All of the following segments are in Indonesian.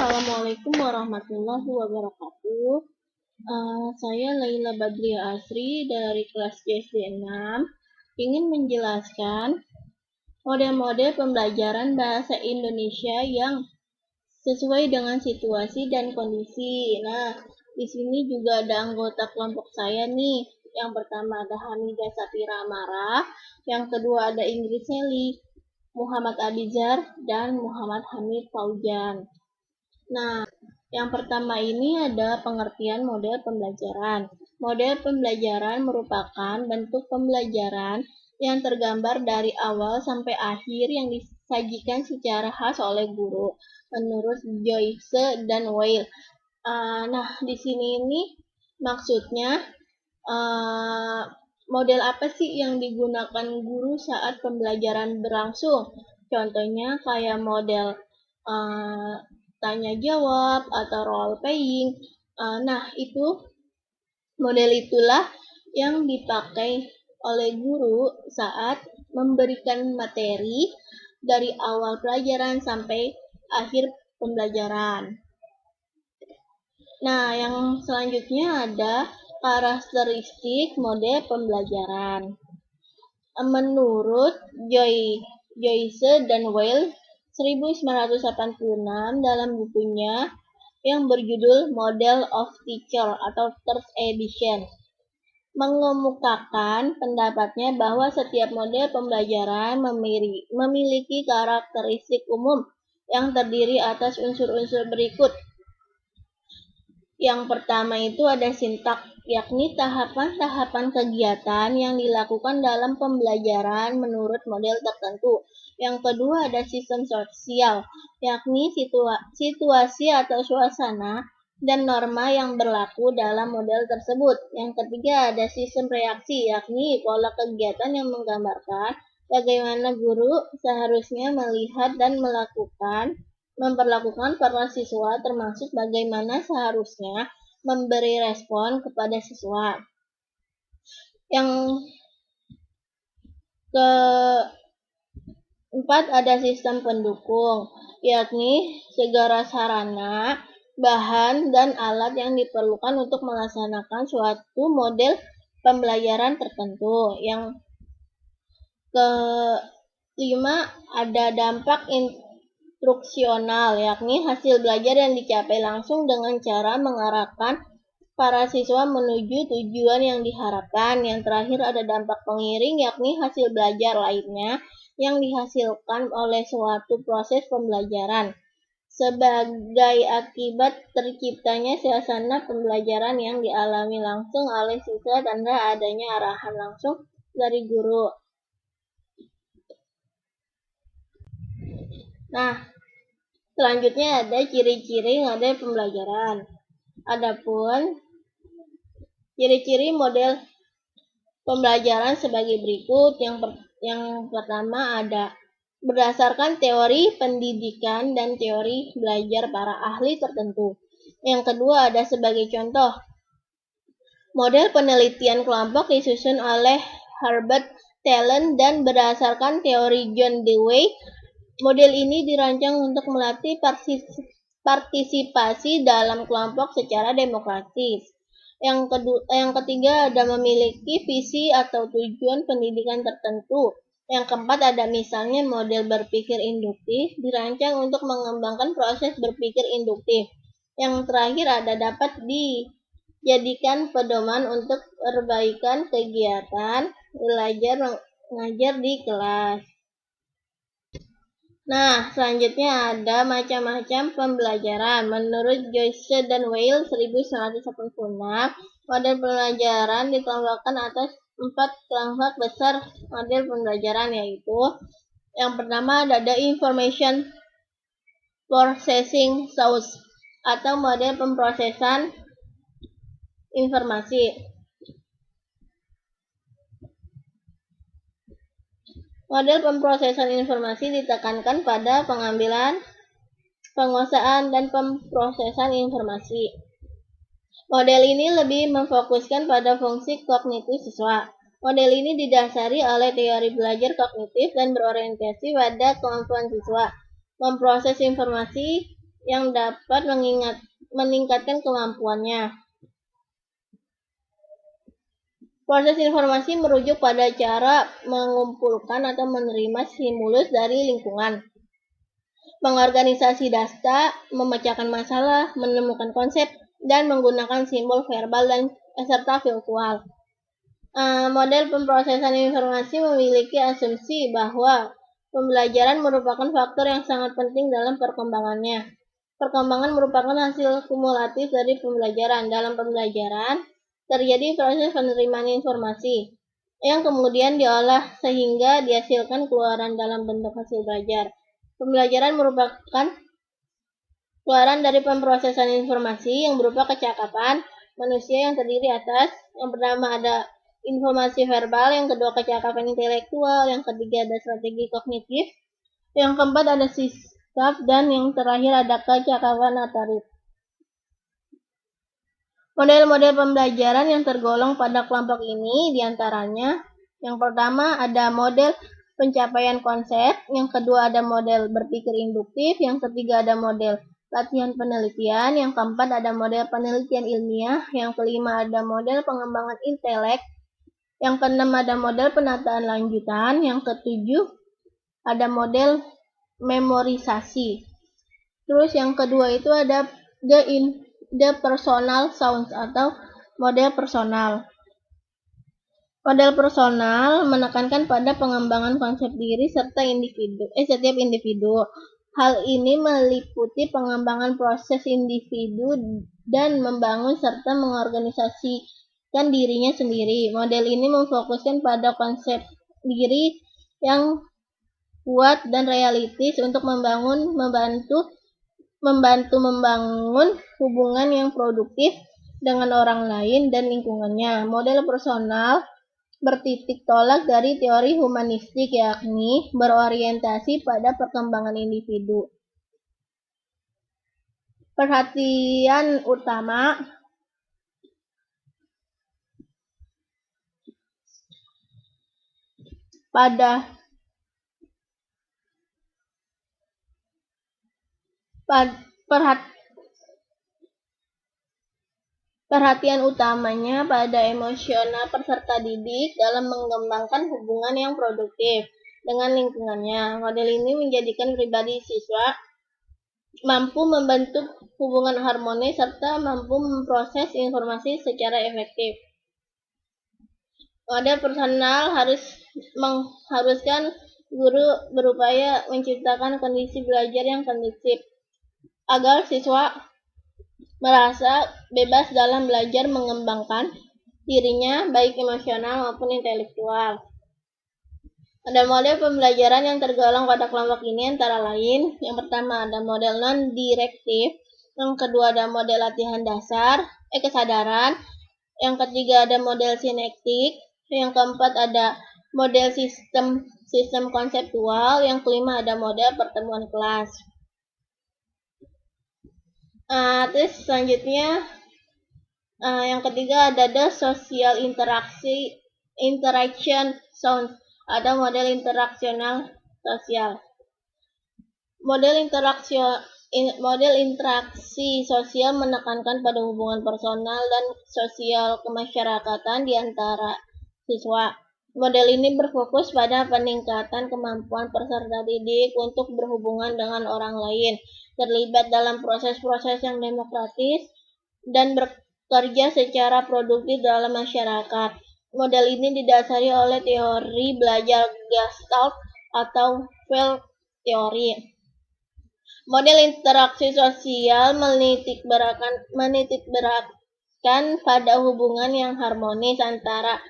Assalamualaikum warahmatullahi wabarakatuh. Saya Laila Badria Asri dari kelas JSD 6 ingin menjelaskan model-model pembelajaran bahasa Indonesia yang sesuai dengan situasi dan kondisi. Nah, di sini juga ada anggota kelompok saya nih. Yang pertama ada Hamidah Safira Amara, yang kedua ada Ingrid Seli, Muhammad Abizar, dan Muhammad Hamid Faujan. Nah, yang pertama ini ada pengertian model pembelajaran. Model pembelajaran merupakan bentuk pembelajaran yang tergambar dari awal sampai akhir yang disajikan secara khas oleh guru, menurut Joyce dan Weil. Nah, di sini ini maksudnya model apa sih yang digunakan guru saat pembelajaran berlangsung? Contohnya kayak model tanya jawab atau role playing. Nah, model itulah yang dipakai oleh guru saat memberikan materi dari awal pelajaran sampai akhir pembelajaran. Nah, yang selanjutnya ada karakteristik model pembelajaran. Menurut Joyce dan Weil 1986 dalam bukunya yang berjudul Model of Teacher atau Third Edition, mengemukakan pendapatnya bahwa setiap model pembelajaran memiliki karakteristik umum yang terdiri atas unsur-unsur berikut. Yang pertama itu ada sintak, yakni tahapan-tahapan kegiatan yang dilakukan dalam pembelajaran menurut model tertentu. Yang kedua ada sistem sosial, yakni situasi atau suasana dan norma yang berlaku dalam model tersebut. Yang ketiga ada sistem reaksi, yakni pola kegiatan yang menggambarkan bagaimana guru seharusnya melihat dan memperlakukan para siswa, termasuk bagaimana seharusnya memberi respon kepada siswa. Yang keempat ada sistem pendukung, yakni segala sarana, bahan, dan alat yang diperlukan untuk melaksanakan suatu model pembelajaran tertentu. Yang kelima ada dampak instruksional, yakni hasil belajar yang dicapai langsung dengan cara mengarahkan para siswa menuju tujuan yang diharapkan. Yang terakhir ada dampak pengiring, yakni hasil belajar lainnya yang dihasilkan oleh suatu proses pembelajaran sebagai akibat terciptanya suasana pembelajaran yang dialami langsung oleh siswa tanpa adanya arahan langsung dari guru. Nah, selanjutnya ada ciri-ciri model pembelajaran. Adapun ciri-ciri model pembelajaran sebagai berikut. Yang pertama ada berdasarkan teori pendidikan dan teori belajar para ahli tertentu. Yang kedua ada sebagai contoh. Model penelitian kelompok disusun oleh Herbert Talent dan berdasarkan teori John Dewey. Model ini dirancang untuk melatih partisipasi dalam kelompok secara demokratis. Yang ketiga ada memiliki visi atau tujuan pendidikan tertentu. Yang keempat ada misalnya model berpikir induktif dirancang untuk mengembangkan proses berpikir induktif. Yang terakhir ada dapat dijadikan pedoman untuk perbaikan kegiatan belajar mengajar di kelas. Nah, selanjutnya ada macam-macam pembelajaran. Menurut Joyce dan Weil 1986, model pembelajaran dikelompokkan atas 4 kelompok besar model pembelajaran, yaitu yang pertama ada Information Processing Source atau model pemrosesan informasi. Model pemrosesan informasi ditekankan pada pengambilan, penguasaan, dan pemrosesan informasi. Model ini lebih memfokuskan pada fungsi kognitif siswa. Model ini didasari oleh teori belajar kognitif dan berorientasi pada kemampuan siswa memproses informasi yang dapat meningkatkan kemampuannya. Proses informasi merujuk pada cara mengumpulkan atau menerima stimulus dari lingkungan. Mengorganisasi data, memecahkan masalah, menemukan konsep, dan menggunakan simbol verbal dan serta virtual. Model pemrosesan informasi memiliki asumsi bahwa pembelajaran merupakan faktor yang sangat penting dalam perkembangannya. Perkembangan merupakan hasil kumulatif dari pembelajaran. Dalam pembelajaran, terjadi proses penerimaan informasi yang kemudian diolah sehingga dihasilkan keluaran dalam bentuk hasil belajar. Pembelajaran merupakan keluaran dari pemrosesan informasi yang berupa kecakapan manusia yang terdiri atas yang pertama ada informasi verbal, yang kedua kecakapan intelektual, yang ketiga ada strategi kognitif, yang keempat ada sikap, dan yang terakhir ada kecakapan atarit. Model-model pembelajaran yang tergolong pada kelompok ini diantaranya yang pertama ada model pencapaian konsep, yang kedua ada model berpikir induktif, yang ketiga ada model latihan penelitian, yang keempat ada model penelitian ilmiah, yang kelima ada model pengembangan intelek, yang keenam ada model penataan lanjutan, yang ketujuh ada model memorisasi. Terus yang kedua itu ada the personal sounds atau model personal. Model personal menekankan pada pengembangan konsep diri serta setiap individu. Hal ini meliputi pengembangan proses individu dan membangun serta mengorganisasikan dirinya sendiri. Model ini memfokuskan pada konsep diri yang kuat dan realistis untuk membantu membangun hubungan yang produktif dengan orang lain dan lingkungannya. Model personal bertitik tolak dari teori humanistik, yakni berorientasi pada perkembangan individu. Perhatian utama Perhatian utamanya pada emosional peserta didik dalam mengembangkan hubungan yang produktif dengan lingkungannya. Model ini menjadikan pribadi siswa mampu membentuk hubungan harmonis serta mampu memproses informasi secara efektif. Model personal mengharuskan guru berupaya menciptakan kondisi belajar yang kondusif agar siswa merasa bebas dalam belajar mengembangkan dirinya baik emosional maupun intelektual. Ada model pembelajaran yang tergolong pada kelompok ini antara lain, yang pertama ada model non-direktif, yang kedua ada model latihan dasar, kesadaran, yang ketiga ada model sinektik, yang keempat ada model sistem konseptual, yang kelima ada model pertemuan kelas. Terus selanjutnya yang ketiga ada the social interaction sounds atau model interaksional sosial. Model interaksi sosial menekankan pada hubungan personal dan sosial kemasyarakatan di antara siswa. Model ini berfokus pada peningkatan kemampuan peserta didik untuk berhubungan dengan orang lain, terlibat dalam proses-proses yang demokratis, dan bekerja secara produktif dalam masyarakat. Model ini didasari oleh teori belajar Gestalt atau Feld teori. Model interaksi sosial menitikberatkan pada hubungan yang harmonis antara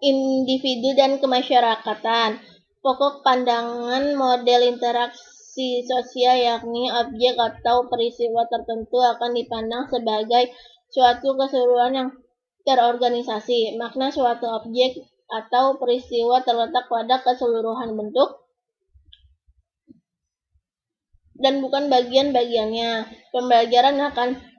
individu dan kemasyarakatan. Pokok pandangan model interaksi sosial yakni objek atau peristiwa tertentu akan dipandang sebagai suatu keseluruhan yang terorganisasi. Makna suatu objek atau peristiwa terletak pada keseluruhan bentuk dan bukan bagian-bagiannya. Pembelajaran akan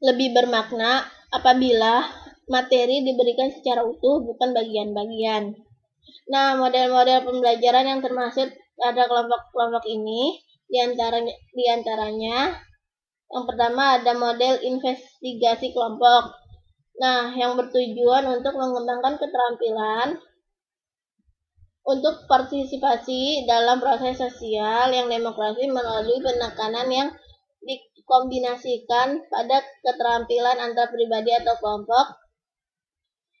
lebih bermakna apabila materi diberikan secara utuh, bukan bagian-bagian. Nah, model-model pembelajaran yang termasuk ada kelompok-kelompok ini diantaranya yang pertama ada model investigasi kelompok. Nah, yang bertujuan untuk mengembangkan keterampilan untuk partisipasi dalam proses sosial yang demokrasi melalui penekanan yang dikombinasikan pada keterampilan antar pribadi atau kelompok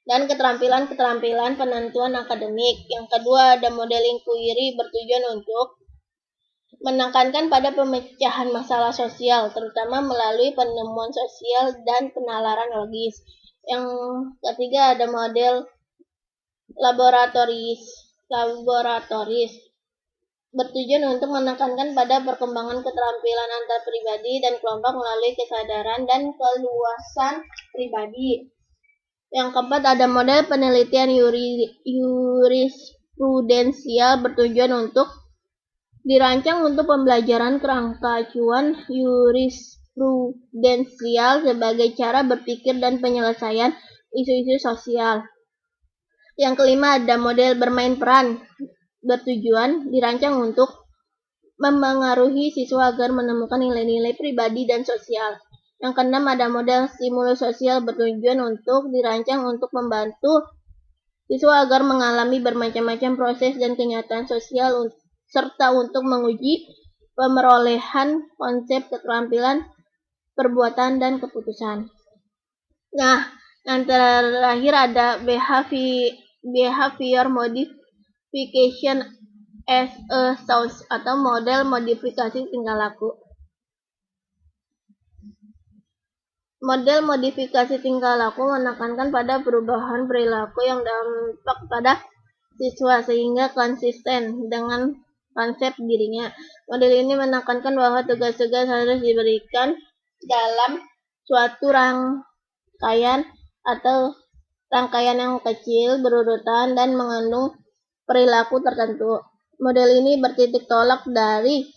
dan keterampilan-keterampilan penentuan akademik. Yang kedua ada model inquiry bertujuan untuk menekankan pada pemecahan masalah sosial, terutama melalui penemuan sosial dan penalaran logis. Yang ketiga ada model laboratoris bertujuan untuk menekankan pada perkembangan keterampilan antar pribadi dan kelompok melalui kesadaran dan keluasan pribadi. Yang keempat ada model penelitian jurisprudensial bertujuan untuk dirancang untuk pembelajaran kerangka acuan jurisprudensial sebagai cara berpikir dan penyelesaian isu-isu sosial. Yang kelima ada model bermain peran bertujuan dirancang untuk memengaruhi siswa agar menemukan nilai-nilai pribadi dan sosial. Yang keenam ada model stimulus sosial bertujuan untuk dirancang untuk membantu siswa agar mengalami bermacam-macam proses dan kenyataan sosial serta untuk menguji pemerolehan konsep keterampilan perbuatan dan keputusan. Nah, yang terakhir ada behavior modification as a source atau model modifikasi tingkah laku. Model modifikasi tingkah laku menekankan pada perubahan perilaku yang dampak pada siswa sehingga konsisten dengan konsep dirinya. Model ini menekankan bahwa tugas-tugas harus diberikan dalam suatu rangkaian atau rangkaian yang kecil berurutan dan mengandung perilaku tertentu. Model ini bertitik tolak dari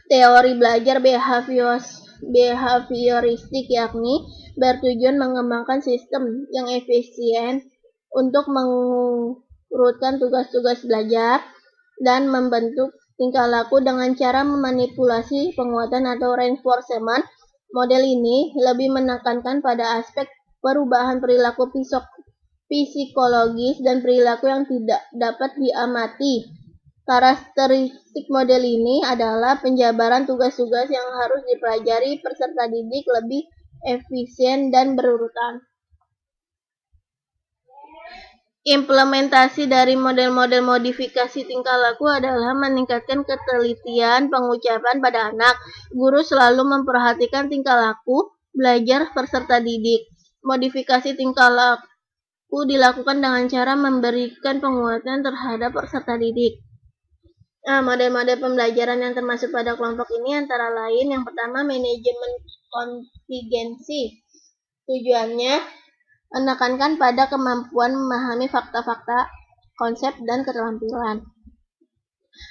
teori belajar behavioristik, yakni bertujuan mengembangkan sistem yang efisien untuk mengurutkan tugas-tugas belajar dan membentuk tingkah laku dengan cara memanipulasi penguatan atau reinforcement. Model ini lebih menekankan pada aspek perubahan perilaku psikologis dan perilaku yang tidak dapat diamati. Karakteristik model ini adalah penjabaran tugas-tugas yang harus dipelajari peserta didik lebih efisien dan berurutan. Implementasi dari model-model modifikasi tingkah laku adalah meningkatkan ketelitian pengucapan pada anak. Guru selalu memperhatikan tingkah laku belajar peserta didik. Modifikasi tingkah laku dilakukan dengan cara memberikan penguatan terhadap peserta didik. Nah, model-model pembelajaran yang termasuk pada kelompok ini antara lain yang pertama manajemen kontingensi. Tujuannya menekankan pada kemampuan memahami fakta-fakta, konsep, dan keterampilan.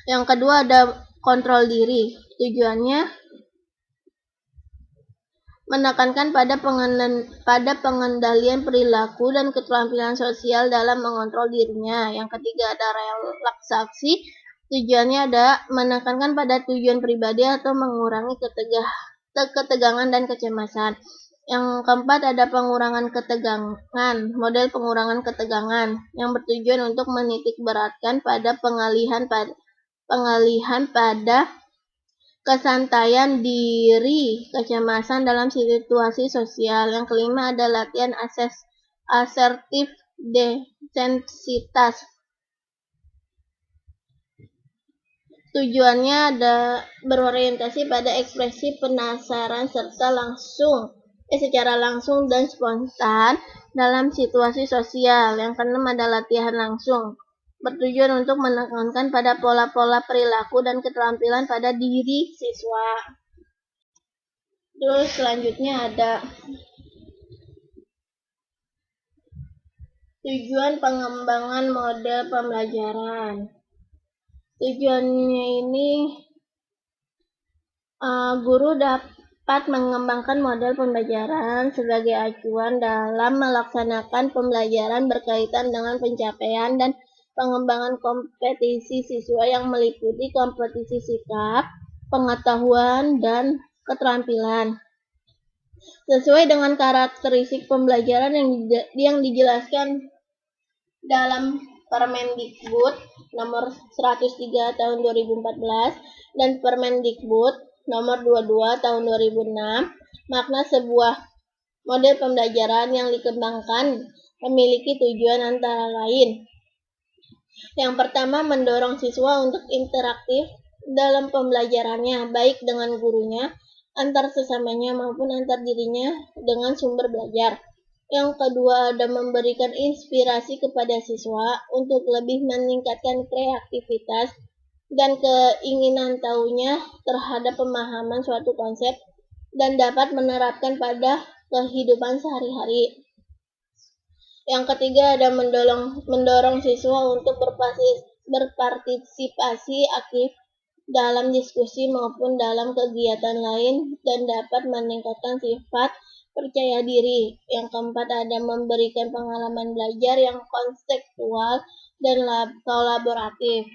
Yang kedua ada kontrol diri. Tujuannya menekankan pada pengendalian perilaku dan keterampilan sosial dalam mengontrol dirinya. Yang ketiga ada relaksasi. Tujuannya ada menekankan pada tujuan pribadi atau mengurangi ketegangan dan kecemasan. Yang keempat ada pengurangan ketegangan, model pengurangan ketegangan yang bertujuan untuk menitik beratkan pada pengalihan pada kesantaian diri, kecemasan dalam situasi sosial. Yang kelima ada latihan asertif desensitas. Tujuannya ada berorientasi pada ekspresi penasaran serta secara langsung dan spontan dalam situasi sosial. Yang keenam ada latihan langsung, bertujuan untuk menekankan pada pola-pola perilaku dan keterampilan pada diri siswa. Terus selanjutnya ada tujuan pengembangan model pembelajaran. Tujuannya ini guru dapat mengembangkan model pembelajaran sebagai acuan dalam melaksanakan pembelajaran berkaitan dengan pencapaian dan pengembangan kompetisi siswa yang meliputi kompetisi sikap, pengetahuan, dan keterampilan. Sesuai dengan karakteristik pembelajaran yang dijelaskan dalam Permendikbud nomor 103 tahun 2014 dan Permendikbud nomor 22 tahun 2006, makna sebuah model pembelajaran yang dikembangkan memiliki tujuan antara lain. Yang pertama, mendorong siswa untuk interaktif dalam pembelajarannya, baik dengan gurunya, antar sesamanya, maupun antar dirinya dengan sumber belajar. Yang kedua, ada memberikan inspirasi kepada siswa untuk lebih meningkatkan kreativitas dan keinginan tahunya terhadap pemahaman suatu konsep dan dapat menerapkan pada kehidupan sehari-hari. Yang ketiga, ada mendorong siswa untuk berpartisipasi aktif dalam diskusi maupun dalam kegiatan lain dan dapat meningkatkan sifat percaya diri. Yang keempat, ada memberikan pengalaman belajar yang konseptual dan kolaboratif.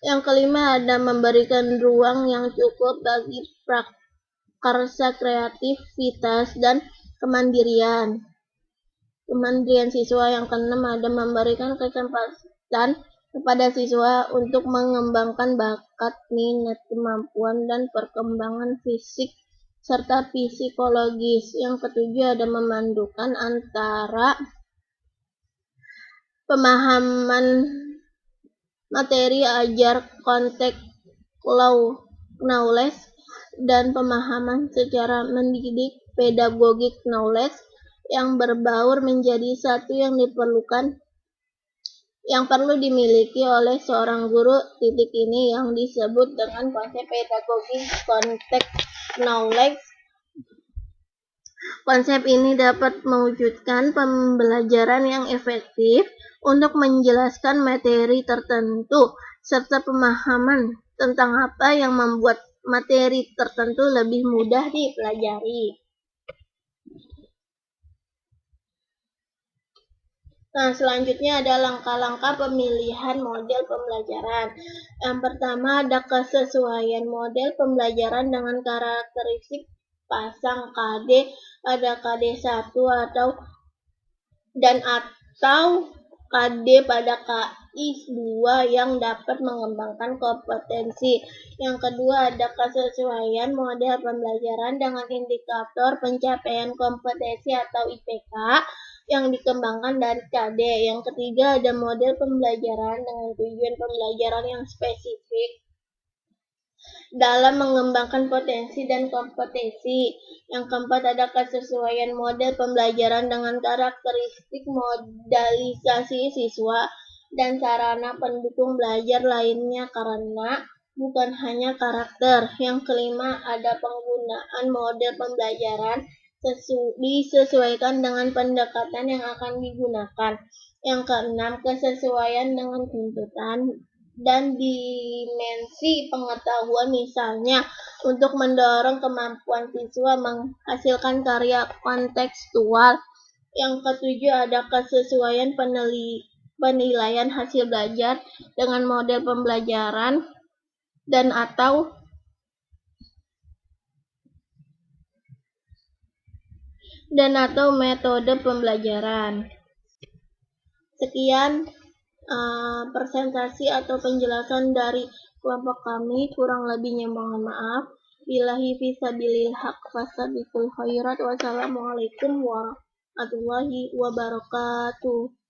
Yang kelima, ada memberikan ruang yang cukup bagi prakarsa kreativitas dan kemandirian siswa. Yang keenam, ada memberikan kesempatan kepada siswa untuk mengembangkan bakat, minat, kemampuan, dan perkembangan fisik serta psikologis. Yang ketujuh, ada memandukan antara pemahaman materi ajar konteks knowledge dan pemahaman secara mendidik pedagogik knowledge yang berbaur menjadi satu yang perlu dimiliki oleh seorang guru. Titik ini yang disebut dengan konsep pedagogik konteks knowledge. Konsep ini dapat mewujudkan pembelajaran yang efektif untuk menjelaskan materi tertentu serta pemahaman tentang apa yang membuat materi tertentu lebih mudah dipelajari. Nah, selanjutnya ada langkah-langkah pemilihan model pembelajaran. Yang pertama, ada kesesuaian model pembelajaran dengan karakteristik pasang KD pada KD1 atau KD pada KI2 yang dapat mengembangkan kompetensi. Yang kedua, ada kesesuaian model pembelajaran dengan indikator pencapaian kompetensi atau IPK yang dikembangkan dari KD. Yang ketiga, ada model pembelajaran dengan tujuan pembelajaran yang spesifik dalam mengembangkan potensi dan kompetensi. Yang keempat, ada kesesuaian model pembelajaran dengan karakteristik modalisasi siswa dan sarana pendukung belajar lainnya karena bukan hanya karakter. Yang kelima, ada penggunaan model pembelajaran disesuaikan dengan pendekatan yang akan digunakan. Yang keenam, kesesuaian dengan tuntutan dan dimensi pengetahuan, misalnya untuk mendorong kemampuan siswa menghasilkan karya kontekstual. Yang ketujuh, ada kesesuaian penilaian hasil belajar dengan model pembelajaran dan atau metode pembelajaran. Sekian presentasi atau penjelasan dari kelompok kami, kurang lebihnya mohon maaf. Billahi fisabilil haq fastabiqul khairat. Wassalamualaikum warahmatullahi wabarakatuh.